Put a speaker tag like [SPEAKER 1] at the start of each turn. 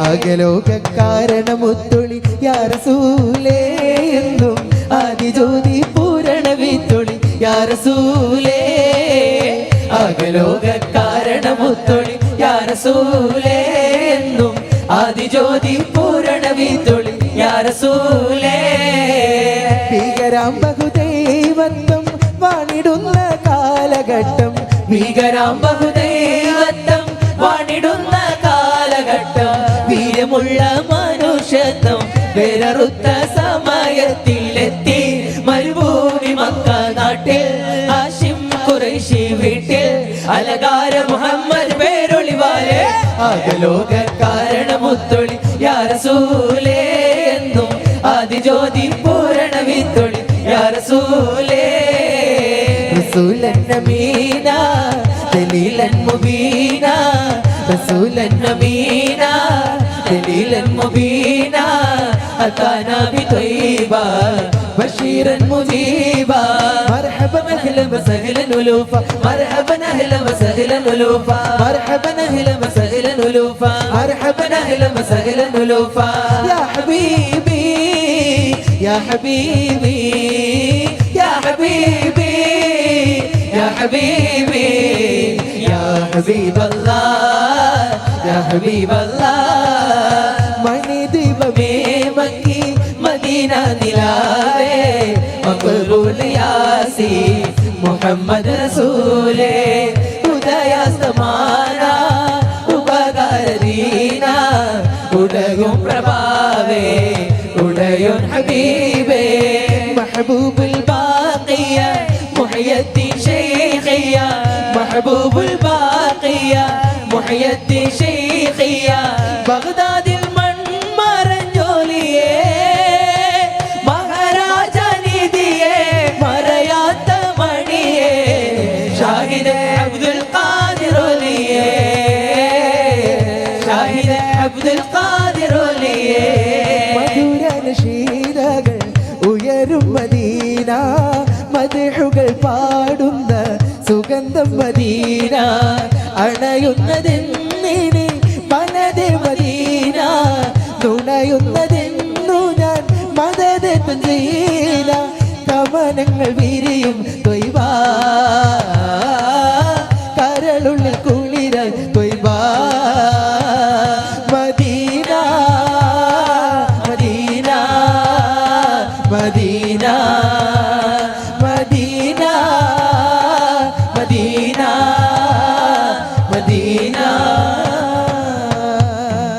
[SPEAKER 1] അകലോക കാരണമുത്തൊളി യാ റസൂലേ എന്നും ആദിജ്യോതി പൂരണ വിത്തൊളി യാ റസൂലേ അകലോക കാരണമുത്തൊളി യാ റസൂലേ എന്നും ആദിജ്യോതി പൂരണ വിത്തൊളി യാ റസൂലേ ഭീകരാം ബഹുദൈവത്വം വാണിടുന്ന കാലഘട്ടം ഭീകരാം ബഹുദൈവത്വം വാണിടുന്ന കാലഘട്ടം വീര്യമുള്ള മനുഷ്യത്വം വേററുത്ത സമയത്തിലെത്തി മരുഭൂമി മക്ക നാട്ടിൽ ഹാഷിം ഖുറൈശി വീട്ടിൽ അലങ്കാര മുഹമ്മദ് പേരൊളിവാലെ അകലോക കാരണമുത്തൊളി യാ റസൂലേ എന്നും ആദിജ്യോതി പൂരണ വിത്തൊളി യാ റസൂലേ റസൂലൻ നബീന ദലീലൻ മുബീന റസൂലൻ നബീന ദലീലൻ മുബീന അതാനാ ബിത്വയ്യിബ ബശീറൻ മുജീബ മർഹബൻ അഹ്ലൻ വസഹ്ലൻ ഉലൂഫ മർഹബൻ അഹ്ലൻ വസഹ്ലൻ ഉലൂഫ മർഹബൻ അഹ്ലൻ വസഹ്ലൻ ഉലൂഫ മർഹബൻ അഹ്ലൻ വസഹ്ലൻ ഉലൂഫ യാ ഹബീബി യാ ഹബീബി യാ ഹബീബി യാ ഹബീബി യാ ഹബീബല്ലാഹ് യാ ഹബീബല്ലാഹ് മണിദീപമേ മക്കി മദീന നിലാവേ മഖബൂൽ യാസി മുഹമ്മദ് റസൂലേ ഉദയാസ്തമാന ഉപകാരീന ഉടയും പ്രഭാവേ ഉടയും ഹബീബേ മഹബൂബുൽ ബാഖിയ മുഹയ്യദ്ദീൻ ശൈഖിയ മഹബൂബുൽ ബാഖിയ മുഹയ്യദ്ദീൻ ശൈഖിയ ബഗ്ദാദിൽ മൺമറഞ്ഞോലിയേ മഹാരാജ നിധിയേ മറയാത്ത മണിയേ ഷാഹിദ് അബ്ദുൽ ഖാദിർ ഒലിയേ ഷാഹിദ് അബ്ദുൽ ഖാദിർ ഒലിയേ മധുര നശീദകൾ ഉയരും മദീന മദ്ഹുകൾ പാടുന്ന സുഗന്ധം മദീന അണയുന്നതെന്നിനി മനതെ മദീന തുണയുന്നതെന്നു ഞാൻ മദദ് മദീന കവനങ്ങൾ വിരിയും ത്വയ്ബ